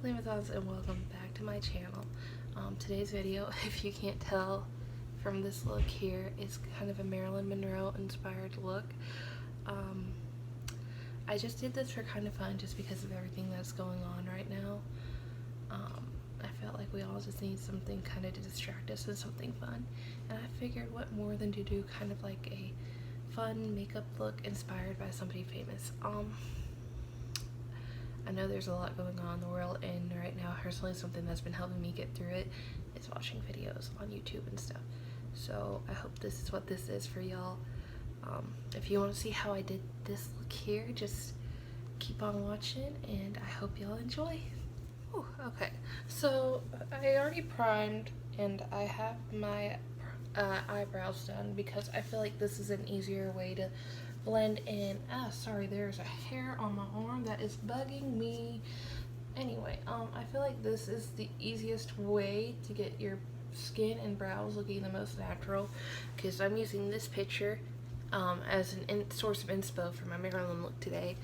Thoughts and welcome back to my channel. Today's video, if you can't tell from this look here, is kind of a Marilyn Monroe inspired look. I just did this for kind of fun just because of everything that's going on right now. I felt like we all just need something kind of to distract us and something fun, and I figured what more than to do kind of like a fun makeup look inspired by somebody famous. I know there's a lot going on in the world, and right now personally something that's been helping me get through it is watching videos on YouTube and stuff. So I hope this is what this is for y'all. If you want to see how I did this look here, just keep on watching, and I hope y'all enjoy. Ooh, okay, so I already primed and I have my eyebrows done because I feel like this is an easier way to blend in. Sorry, there's a hair on my arm that is bugging me. Anyway, I feel like this is the easiest way to get your skin and brows looking the most natural, because I'm using this picture as an source of inspo for my Marilyn look today.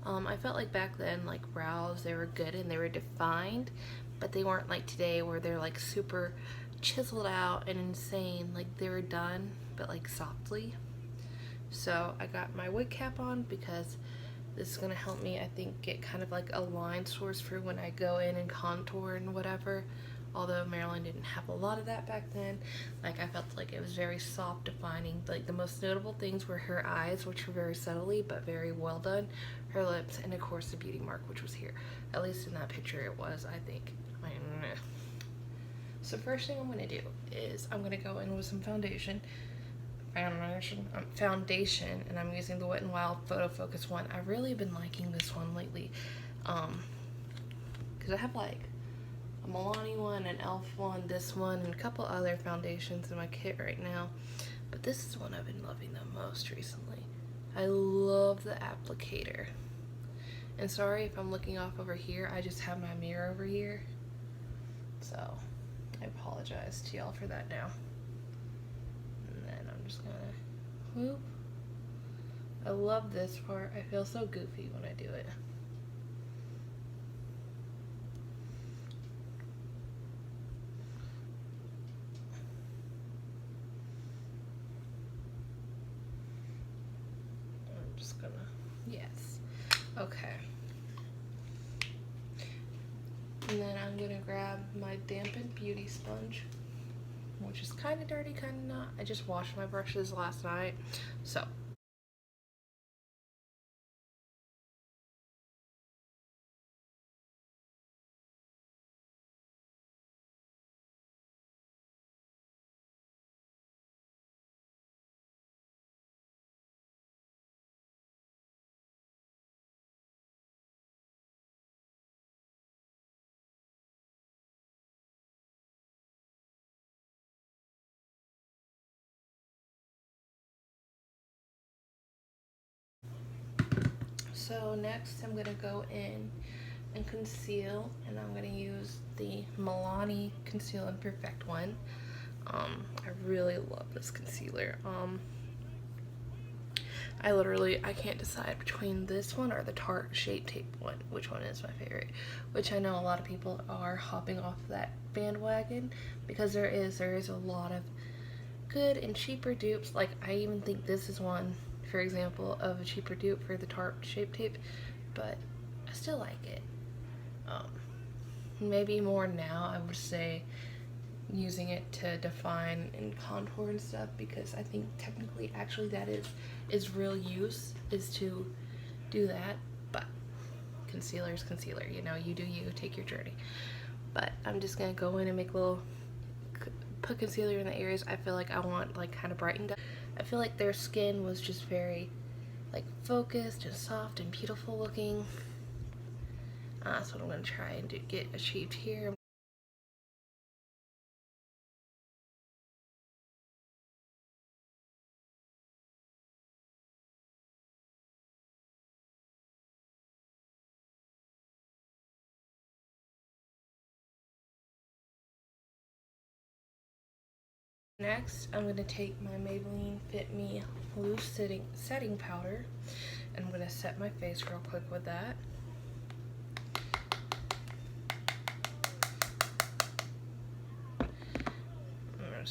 I felt like back then, like, brows, they were good and they were defined, but they weren't like today where they're like super chiseled out and insane. Like, they were done but like softly. So I got my wig cap on because this is going to help me, I think, get kind of like a line source for when I go in and contour and whatever. Although Marilyn didn't have a lot of that back then. Like, I felt like it was very soft defining. Like, the most notable things were her eyes, which were very subtly but very well done, her lips, and of course the beauty mark, which was here. At least in that picture it was, I think. So first thing I'm going to do is I'm going to go in with some foundation, and I'm using the Wet n Wild Photo Focus one. I've really been liking this one lately, because I have like a Milani one, an e.l.f. one, this one, and a couple other foundations in my kit right now, but this is one I've been loving the most recently. I love the applicator. And sorry if I'm looking off over here, I just have my mirror over here, so I apologize to y'all for that now. Just gonna whoop. I love this part. I feel so goofy when I do it. I'm just gonna, yes. Okay. And then I'm gonna grab my dampened beauty sponge, which is kind of dirty, kind of not. I just washed my brushes last night, so. So next I'm gonna go in and conceal, and I'm gonna use the Milani Conceal and Perfect one. I really love this concealer. I can't decide between this one or the Tarte Shape Tape one, which one is my favorite, which I know a lot of people are hopping off that bandwagon, because there is a lot of good and cheaper dupes. Like, I even think this is one, for example, of a cheaper dupe for the Tarte Shape Tape, but I still like it. Maybe more now, I would say, using it to define and contour and stuff, because I think technically actually that is real use, is to do that. But concealer is concealer, you know, you do you, take your journey. But I'm just gonna go in and make put concealer in the areas I feel like I want, like, kind of brightened up. I feel like their skin was just very like focused and soft and beautiful looking. That's what I'm gonna try and get achieved here. Next, I'm going to take my Maybelline Fit Me Loose Setting Powder, and I'm going to set my face real quick with that.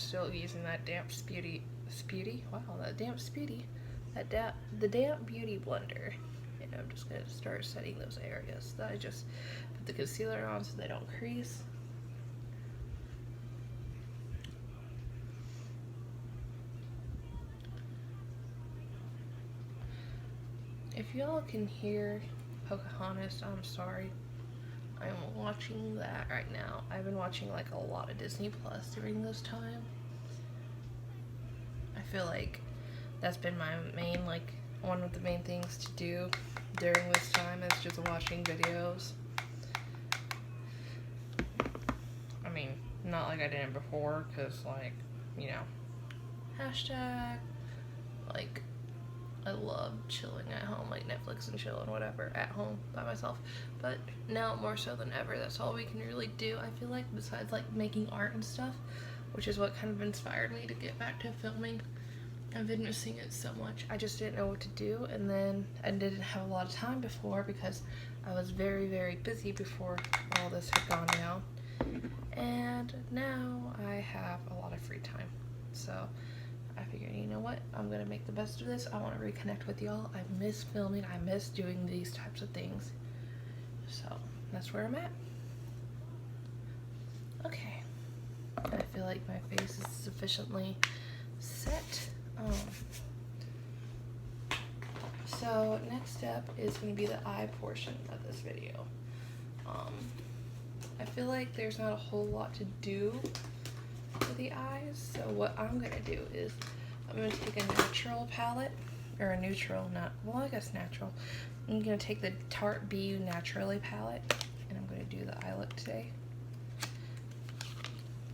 still using that damp the damp beauty blender. And I'm just gonna start setting those areas that I just put the concealer on so they don't crease. If y'all can hear Pocahontas, I'm sorry. I'm watching that right now. I've been watching like a lot of Disney Plus during this time. I feel like that's been my main, like, one of the main things to do during this time is just watching videos. I mean, not like I didn't before, because, like, you know, hashtag, like, I love chilling at home, like Netflix and chill and whatever at home by myself. But now more so than ever, that's all we can really do, I feel like, besides like making art and stuff, which is what kind of inspired me to get back to filming. I've been missing it so much. I just didn't know what to do, and then I didn't have a lot of time before because I was very, very busy before all this had gone down. And now I have a lot of free time. So I figured, you know what, I'm gonna make the best of this. I want to reconnect with y'all. I miss filming. I miss doing these types of things. So that's where I'm at. Okay. I feel like my face is sufficiently set. So next step is going to be the eye portion of this video. I feel like there's not a whole lot to do for the eyes, so what I'm going to do is I'm going to take a natural palette, or a neutral, well, I guess natural. I'm going to take the Tarte BU Naturally palette, and I'm going to do the eye look today.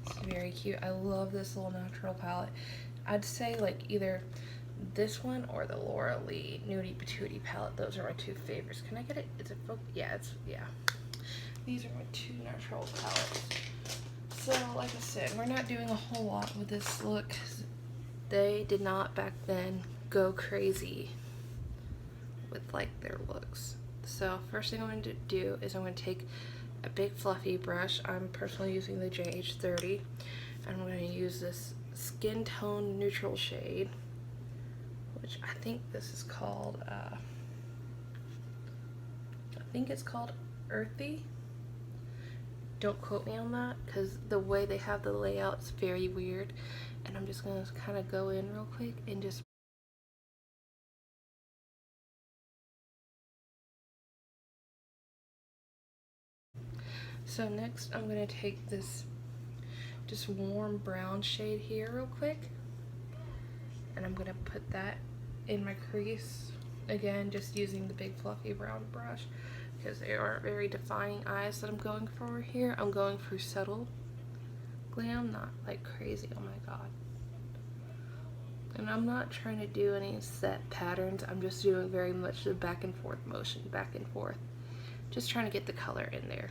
It's very cute. I love this little natural palette. I'd say like either this one or the Laura Lee Nudie Patootie palette. Those are my two favorites. Can I get it? Is it focused? Yeah, yeah. These are my two natural palettes. So, like I said, we're not doing a whole lot with this look. They did not back then go crazy with like their looks. So first thing I'm going to do is I'm going to take a big fluffy brush. I'm personally using the JH30, and I'm going to use this skin tone neutral shade, which I think this is called I think it's called Earthy. Don't quote me on that, because the way they have the layout is very weird. And I'm just gonna kind of go in real quick and just so next I'm gonna take this just warm brown shade here real quick, and I'm gonna put that in my crease again, just using the big fluffy brown brush, because they aren't very defining eyes that I'm going for here. I'm going for subtle glam, not like crazy. Oh my god. And I'm not trying to do any set patterns. I'm just doing very much the back and forth motion, back and forth, just trying to get the color in there.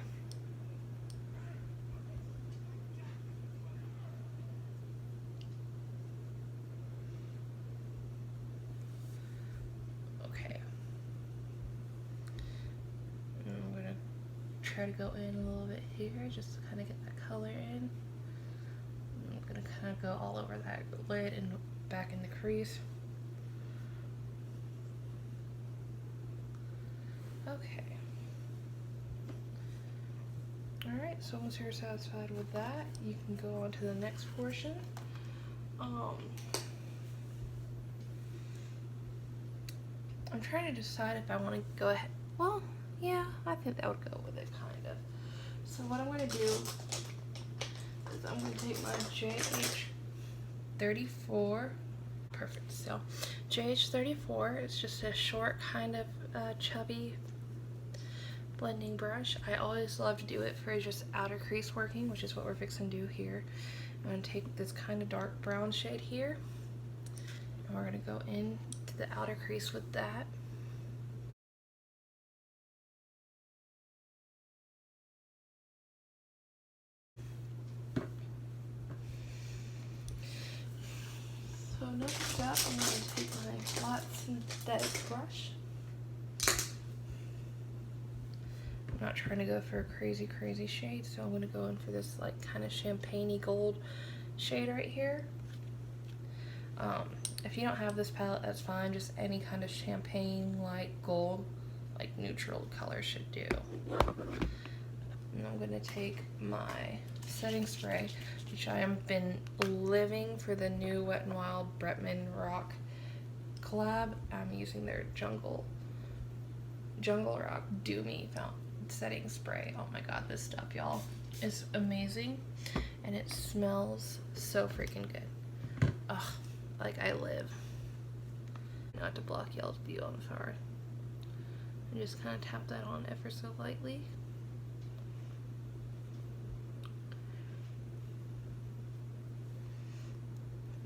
Try to go in a little bit here just to kind of get that color in. I'm gonna kind of go all over that lid and back in the crease. Okay. Alright, so once you're satisfied with that, you can go on to the next portion. I'm trying to decide if I want to go ahead. Well, yeah, I think that would go with it, kind of. So what I'm going to do is I'm going to take my JH34. Perfect. So JH34, it's just a short kind of chubby blending brush. I always love to do it for just outer crease working, which is what we're fixing to do here. I'm going to take this kind of dark brown shade here, and we're going to go into the outer crease with that. So next up, I'm going to take my flat synthetic brush. I'm not trying to go for a crazy shade, so I'm going to go in for this like kind of champagne-y gold shade right here. If you don't have this palette, that's fine. Just any kind of champagne, light gold, like neutral color should do. And I'm gonna take my setting spray, which I have been living for the new Wet n Wild Bretman Rock collab. I'm using their Jungle Rock Do Me setting spray. Oh my god, this stuff, y'all, is amazing, and it smells so freaking good. Ugh, like I live. Not to block y'all's view, I'm sorry. And just kind of tap that on ever so lightly.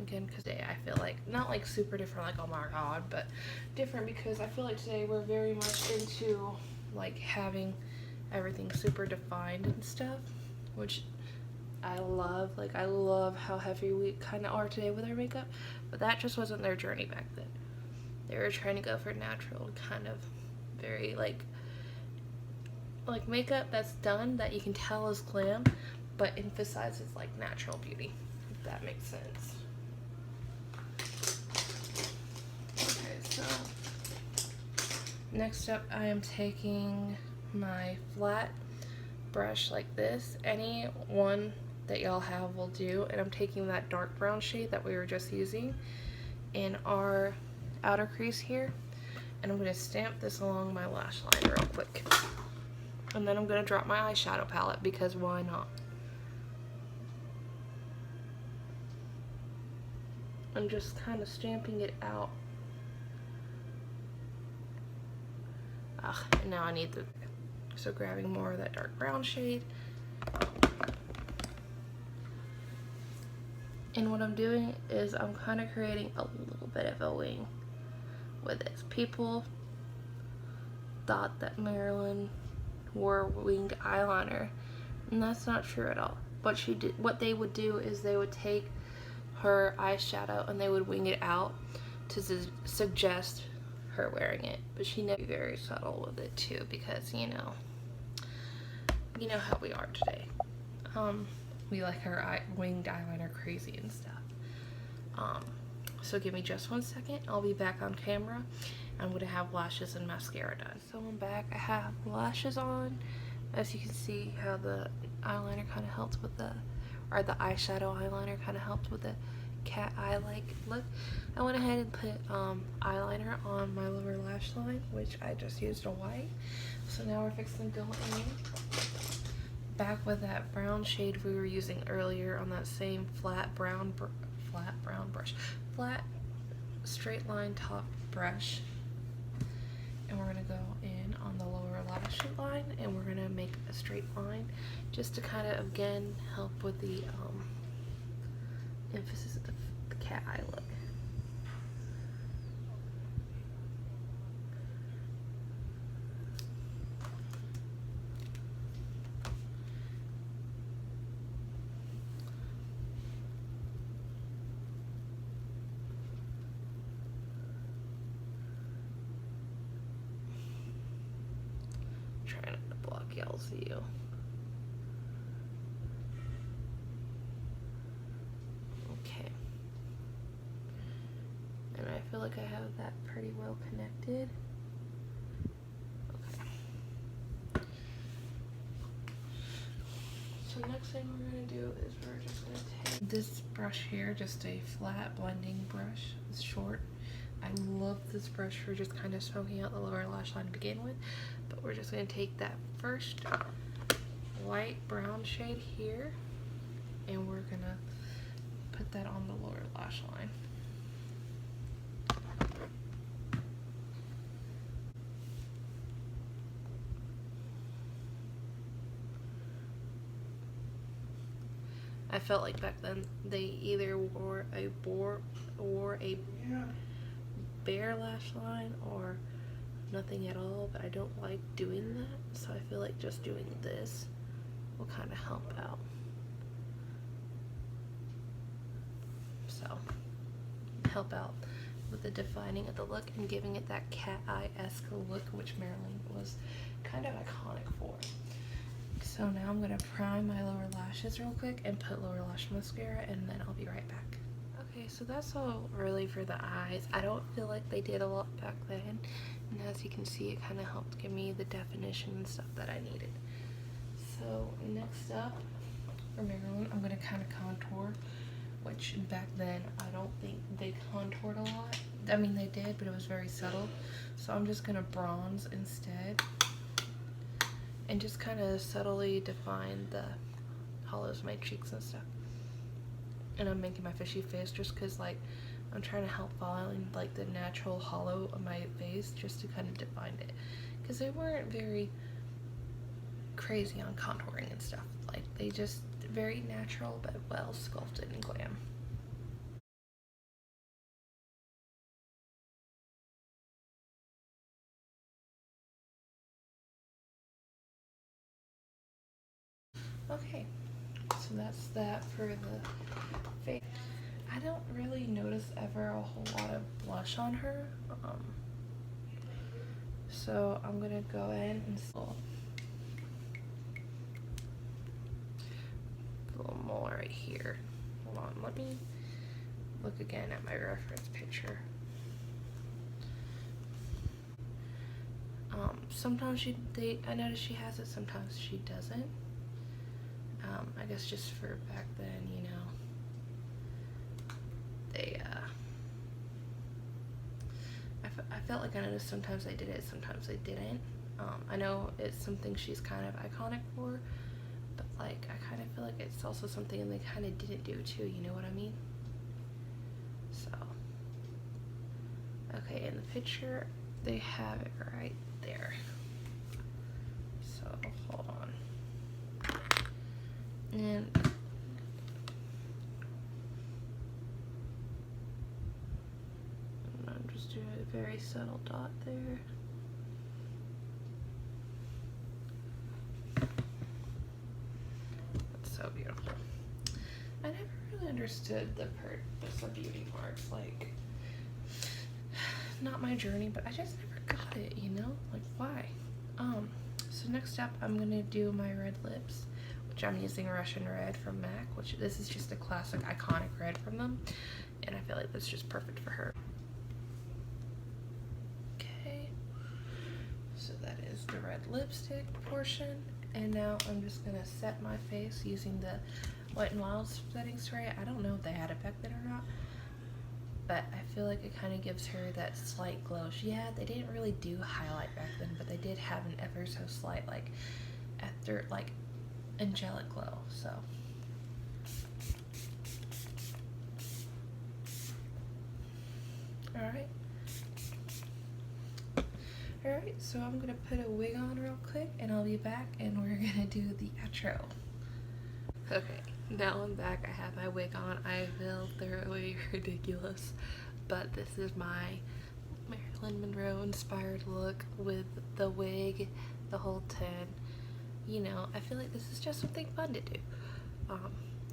Again, because today I feel like, not like super different, like oh my god, but different because I feel like today we're very much into like having everything super defined and stuff, which I love. Like I love how heavy we kind of are today with our makeup, but that just wasn't their journey back then. They were trying to go for natural, kind of very like makeup that's done that you can tell is glam, but emphasizes like natural beauty, if that makes sense. So next up, I am taking my flat brush like this. Any one that y'all have will do, and I'm taking that dark brown shade that we were just using in our outer crease here, and I'm going to stamp this along my lash line real quick, and then I'm going to drop my eyeshadow palette because why not. I'm just kind of stamping it out. And now I need so grabbing more of that dark brown shade. And what I'm doing is I'm kind of creating a little bit of a wing with this. People thought that Marilyn wore winged eyeliner, and that's not true at all. What they would do is they would take her eyeshadow and they would wing it out to suggest her wearing it, but she never be very subtle with it too, because you know how we are today. We like our winged eyeliner crazy and stuff. So give me just 1 second. I'll be back on camera. I'm gonna have lashes and mascara done. So I'm back. I have lashes on. As you can see how the eyeliner kind of helped with the eyeshadow eyeliner kind of helped with the cat eye-like look. I went ahead and put eyeliner on my lower lash line, which I just used a white. So now we're fixing to go in back with that brown shade we were using earlier on that same flat straight line top brush, and we're gonna go in on the lower lash line, and we're gonna make a straight line just to kind of again help with the emphasis of the cat eye look. Trying not to block y'all's view. Okay. And I feel like I have that pretty well connected. Okay. So next thing we're going to do is we're just going to take this brush here, just a flat blending brush. It's short. I love this brush for just kind of smoking out the lower lash line to begin with, but we're just going to take that first light brown shade here, and we're going to put that on the lower lash line. I felt like back then they either wore a bare lash line or nothing at all, but I don't like doing that, so I feel like just doing this will kind of help out. So help out with the defining of the look and giving it that cat eye-esque look, which Marilyn was kind of iconic for. So now I'm gonna prime my lower lashes real quick and put lower lash mascara, and then I'll be right back. Okay, so that's all really for the eyes. I don't feel like they did a lot back then, and as you can see, it kind of helped give me the definition and stuff that I needed. So next up, for Marilyn, I'm gonna kind of contour, which back then I don't think they contoured a lot. I mean, they did, but it was very subtle. So I'm just gonna bronze instead, and just kind of subtly define the hollows of my cheeks and stuff. And I'm making my fishy face just because, like, I'm trying to help find like the natural hollow of my face just to kind of define it, because they weren't very crazy on contouring and stuff. Like, they just very natural but well sculpted and glam. Okay, so that's that for the face. I don't really notice ever a whole lot of blush on her, so I'm gonna go in and a little more right here. Hold on, let me look again at my reference picture. Sometimes I notice she has it, sometimes she doesn't. I guess just for back then, you know, they, I felt like I noticed sometimes they did it, sometimes they didn't. I know it's something she's kind of iconic for, but like, I kind of feel like it's also something they kind of didn't do too, you know what I mean? So, okay, in the picture, they have it right there. So, hold on. And I'm just doing a very subtle dot there. That's so beautiful. I never really understood the purpose of beauty marks. Like, not my journey, but I just never got it, you know? Like, why? So next up, I'm gonna do my red lips, which I'm using Russian Red from MAC, which this is just a classic iconic red from them, and I feel like that's just perfect for her. Okay, so that is the red lipstick portion, and now I'm just gonna set my face using the Wet n Wild setting spray. I don't know if they had it back then or not, but I feel like it kind of gives her that slight glow. Yeah, they didn't really do highlight back then, but they did have an ever so slight, like, after, like, angelic glow. So alright, so I'm gonna put a wig on real quick and I'll be back and we're gonna do the outro. Okay, now I'm back. I have my wig on. I feel thoroughly ridiculous, but this is my Marilyn Monroe inspired look with the wig, the whole 10. You know, I feel like this is just something fun to do.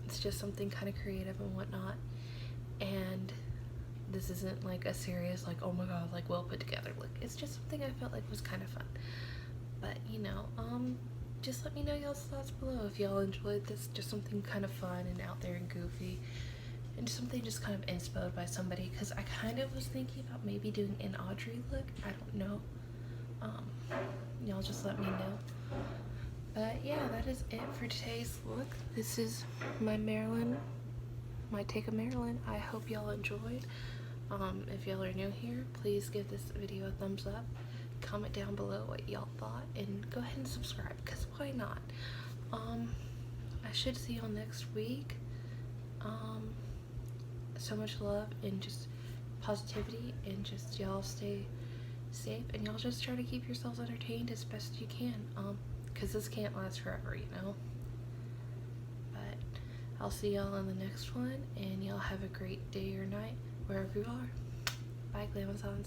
It's just something kind of creative and whatnot, and this isn't like a serious, like, oh my god, like, well put together look. It's just something I felt like was kind of fun. But, you know, just let me know y'all's thoughts below if y'all enjoyed this. Just something kind of fun and out there and goofy, and something just kind of inspired by somebody, because I kind of was thinking about maybe doing an Audrey look. I don't know. Y'all just let me know. But yeah, that is it for today's look. This is my Marilyn, my take of Marilyn. I hope y'all enjoyed. If y'all are new here, please give this video a thumbs up. Comment down below what y'all thought, and go ahead and subscribe, because why not? I should see y'all next week. So much love and just positivity, and just y'all stay safe, and y'all just try to keep yourselves entertained as best you can, because this can't last forever, you know. But I'll see y'all in the next one, and y'all have a great day or night wherever you are. Bye, Glamazons.